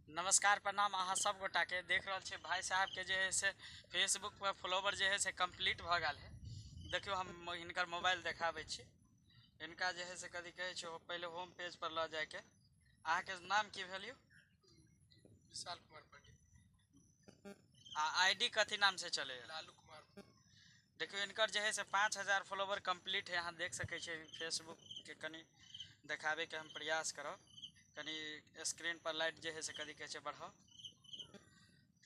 नमस्कार प्रणाम अहाँ सब गोटा के देख रहा छे भाई साहब के जे है से फेसबुक पर फॉलोवर जे है से कंप्लीट भ गल है। देखियो हम इनकर मोबाइल देखाबे छी। इनका जे है से कथी कहे छे पहले होम पेज पर ल जाए के। अहाँ के नाम की भेलियो? विशाल कुमार पंडित। आईडी कथी नाम से चले? लालू कुमार। देखियो इनकर जे है से 5000 फॉलोवर कंप्लीट है। यहाँ देख सके छे फेसबुक के कनी देखाबे के हम प्रयास करब। कनी स्क्रीन पर लाइट जे है से कथी कहे छे बढ़ाओ।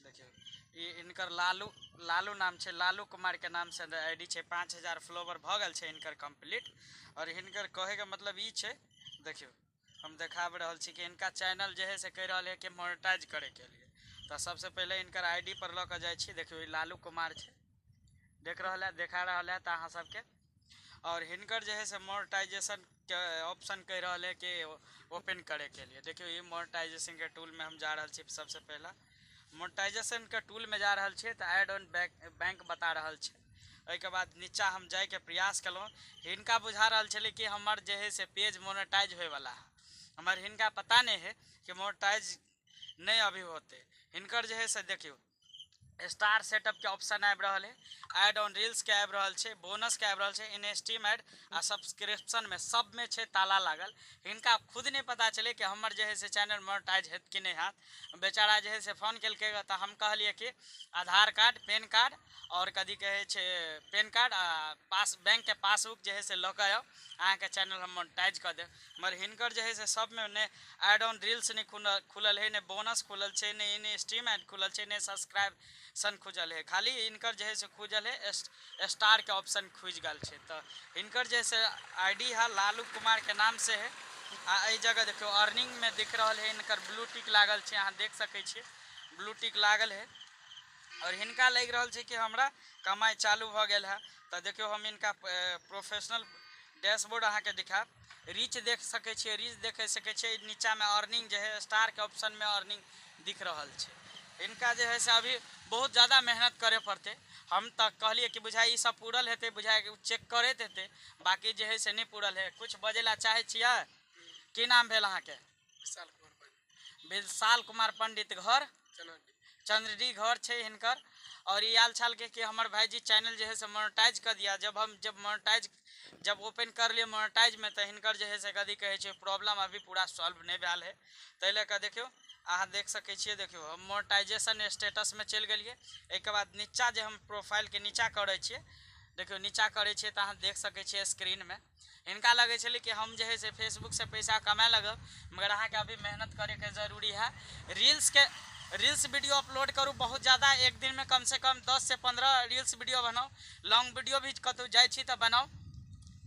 देखियो ये इनकर लालू नाम छे, लालू कुमार के नाम से आईडी छे। 5000 फॉलोवर भ गल छे इनकर कंप्लीट। और इनकर कहे के मतलब ई छे, देखियो हम देखाब रहल छी कि इनका चैनल जे है से कह रहल है कि मोनेटाइज करे के लिए। तो सबसे पहले इनकर आईडी पर ल के जाए छी। देखियो ये लालू कुमार छे, देख रहा है, देखा रहा है अहाँ सबके। और हिनकर जो है से मोनेटाइजेशन के ऑप्शन कह रहा है कि ओपन करे के लिए। देखियो ये मोनेटाइजेशन के टूल में हम जा रहा छी। सबसे पहला मोनेटाइजेशन के टूल में जा रहा छे तो ऐड ऑन बैंक बता रहा छे। के बाद नीचा हम जाए के प्रयास कलो। हिनका बुझा रहा छे कि हमार जो है से पेज मोनेटाइज होए वाला है। हमार हिनका पता नहीं है कि मोनेटाइज नहीं अभी होते। हिनकर जो है से देखियो स्टार सेटअप के ऑप्शन आब रहा है, ऐड ऑन रील्स के आब रहा है, बोनस के आब रहा है, इन स्टीम ऐड आ सब्सक्रिप्शन में सब में छे ताला लागल। इनका खुद नहीं पता चले कि हमार जो है से चैनल मोनेटाइज है कि नहीं हाथ। बेचारा जो है से फोन कल तो हम कहलिए कि आधार कार्ड, पैन कार्ड और कदी कहे छे पैन कार्ड आ बैंक के पासबुक जो है से लऽ के आओ, अहाँ के चैनल हम मोनेटाइज कर दे। मगर हिनकर जो है से सब में ने ऐड ऑन रील्स नहीं खुलल है, ने बोनस खुलल है, ने इन स्ट्रीम ऐड खुलल है, ने सब्सक्राइब खुजल है। खाली इनकर जो है से खुजल है स्टार के ऑप्शन खुज गल है। तो इनकर जो है आईडी है लालू कुमार के नाम से है। आ जगह देखियो अर्निंग में दिख रहा है इनकर ब्लू टिक लागल है, अहाँ देख सके छे ब्लू टिक लागल है। और हिनका लग रहा है कि हमरा कमाई चालू भ गया है। तो देखियो हम इनका प्रोफेशनल डैशबोर्ड अहाँ के दिखाब। रीच देख सके छे, रीच देख सके छे। नीचा में अर्निंग जो है स्टार के ऑप्शन में अर्निंग दिख रहा है। इनका जो है से अभी बहुत ज़्यादा मेहनत करे पड़ते। हम तो कहलिए कि बुझाई ये सब पूरल हेते, बुझाई चेक करते हेते, बाकी जो है से नहीं पूरल है। कुछ बजेला चाहे छिए? की नाम भेल अहाँ के? विशाल कुमार पंडित। विशाल कुमार पंडित, घर चंद्रडी घर छे हिनकर। और ये आल छाल के कि हमारे भाईजी चैनल जो है से मोनेटाइज कर दिया। जब ओपन कर लिए मोनेटाइज में, तो हिनकर जो है से कदी कहे छे प्रॉब्लम अभी पूरा सॉल्व नहीं भेल है। तै लेकर देखियो अहाँ देख सके छिए। देखियो हम मोनेटाइजेशन स्टेटस में चल गए। एक बाद नीचा जो हम प्रोफाइल के नीचा करे छे, देखियो नीचा करे छे तो अहाँ देख सके छे स्क्रीन में। इनका लगे छे कि हम जो है से फेसबुक से पैसा कमाए लगब, मगर अहाँ के अभी मेहनत करे के जरूरी है। रील्स वीडियो अपलोड करूँ बहुत ज़्यादा, एक दिन में कम से कम 10 से 15 रील्स वीडियो बनाओ। लॉन्ग वीडियो भी कतौ जाए छी तो बनाओ।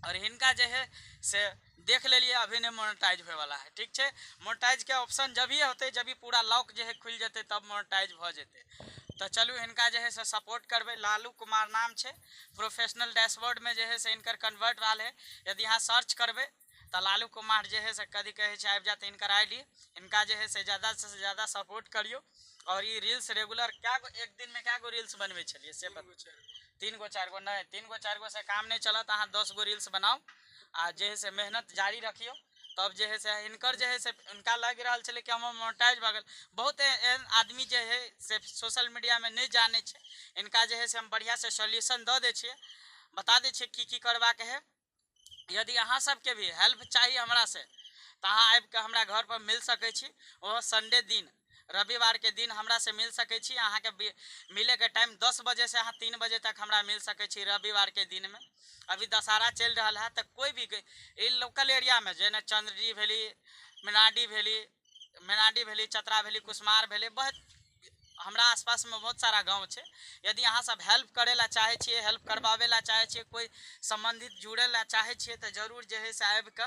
और हिनका जो है से देख ले लिए अभी नहीं मोनेटाइज होए वाला है। ठीक है, मोनेटाइज के ऑप्शन जब ही होते, जब ही पूरा लॉक जो है खुल जाते, तब मोनेटाइज भ जेते। तो चलू हिनका जो है से सपोर्ट करबे। लालू कुमार नाम है, प्रोफेशनल डैशबोर्ड में जो है से इनकर कन्वर्ट वाल है। यदि यहाँ सर्च करबे तो लालू कुमार जो है से कदी कहे आब जाते इनकर आईडी। इनका जो है से ज़्यादा सपोर्ट करियो। और ये रील्स रेगुलर एक दिन में क्या गो रील्स बनवे छलिए से 3 गो 4 गो नहीं, 3 गो 4 गो से काम नहीं चलत। अहाँ 10 गो रील्स बनाओ आ जे है से मेहनत जारी रखियो। तब जो है से इनकर जो है से इनका लग रहा है कि हम मोनेटाइज भगल। बहुत एहन आदमी जो है से सोशल मीडिया में नहीं जाने छे। इनका जो है से हम बढ़िया से सोल्यूशन दे दे छे, बता दे छे की करवा के है। यदि अहाँ सबके भी हेल्प चाहिए हमरा से, तो अहाँ आबि के हमरा घर पर मिल सके छी। वो संडे दिन, रविवार के दिन हमरा से मिल सके छी। अहाँ के मिले के टाइम 10 बजे से अहाँ 3 बजे तक हमरा मिल सके छी रविवार के दिन में। अभी दशहरा चल रहा है, तो कोई भी लोकल एरिया में जेना चंद्रडी भेली, मेनाडी भेली, चतरा भेली, कुसमार भेली, बहुत हमरा आसपास में बहुत सारा गांव है। यदि अहाँ सब हेल्प करे ला चाहे छिए, हेल्प करवावे ला चाहे छिए, कोई संबंधित जुड़े ला चाहे छिए, तो जरूर जो है से आबि के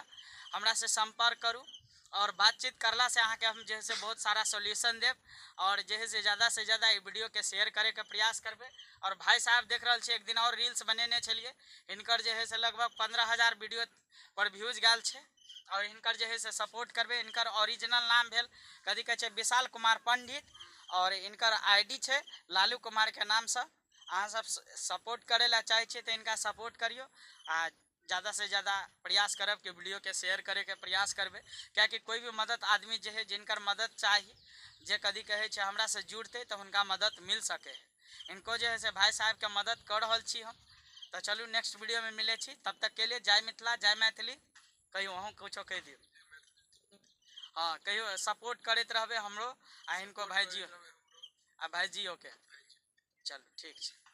हमरा से संपर्क करूँ। और बातचीत करला से अहाँ के हम जो है बहुत सारा सोल्यूशन देव। और जो है से ज़्यादा वीडियो के शेयर करे के प्रयास करबे। और भाई साहब देख रहा छे एक दिन और रील्स बनेने छलिए, इनकर जो है से लगभग 15,000 वीडियो पर व्यूज गल छे। और इनकर जो है से सपोर्ट करबे। इनकर ओरिजिनल नाम भेल कथी कहे छे विशाल कुमार पंडित। और इनकर आईडी छे लालू कुमार के नाम से। अहाँ सब सपोर्ट करे ला चाहे छे तो इनका सपोर्ट करियो। आ ज़्यादा से ज़्यादा प्रयास करब कि वीडियो के शेयर करे के प्रयास करबे। क्या कि कोई भी मदद आदमी जो है जिनकर मदद चाहिए जे कदी कहे छे हमरा से जुड़ते तो उनका मदद मिल सके है। इनको जो है से भाई साहब के मदद कर रहल छी हम। तो चलू नेक्स्ट वीडियो में मिले छी, तब तक के लिए जय मिथिला जय मैथिली। कहियो अहूँ कुछो कह दियो। हाँ कहियो सपोर्ट करते रहबे हमरो आ इनको भाईजी आ भाईजियो के। चलो ठीक है।